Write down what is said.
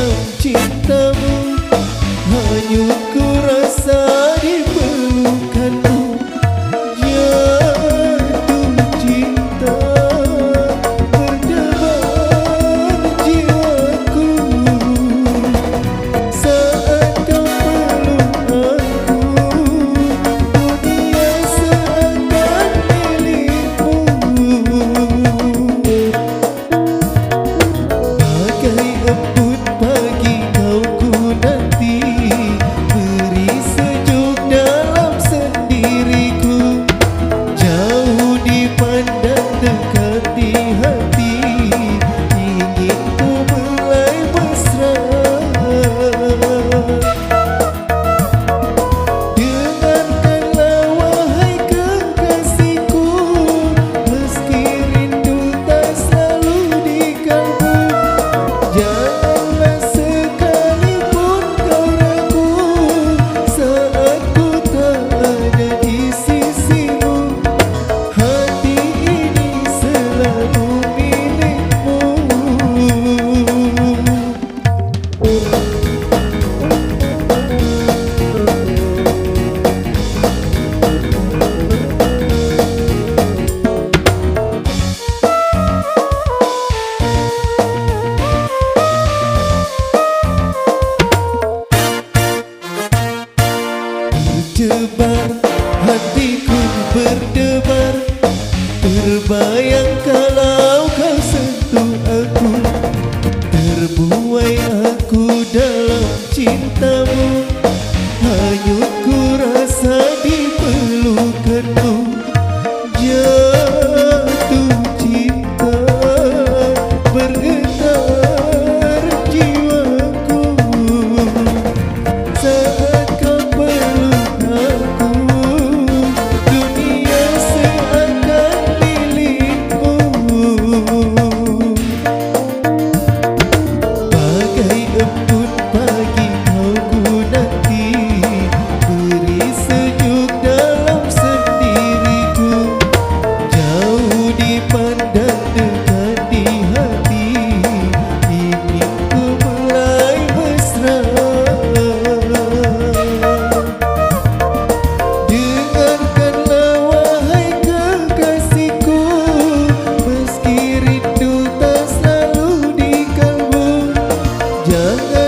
dalam cintamu, hanyut ku rasa diperlukanmu. Jatuh cinta berdebar jiwaku saat kau peluk aku, dunia seakan milikmu. Bagai embun pagi kau ku nanti, beri sejuk dalam sendiriku, jauh dipandang dekati hati, ingin ku mulai mesra. Dengarkanlah wahai kekasihku, meski rindu tak selalu di kalbu, janganlah sekalipun kau ragu saat ku tak ada di sisimu. Hati ini selalu milikmu. Berdebar, hatiku berdebar, terbayang kalau kau sentuh aku, terbuai aku dalam cintamu, hanyut ku rasa diperlukanmu. Jatuh cinta bergetar jiwaku saat kau peluk aku, dunia seakan milikmu. Bagai embun pagi kau ku nanti, beri sejuk dalam sendiriku, jauh dipandang dekat di hati, ingin ku mulai mesra. Dengarkanlah wahai kekasihku, meski rindu tak selalu di kalbu, jangan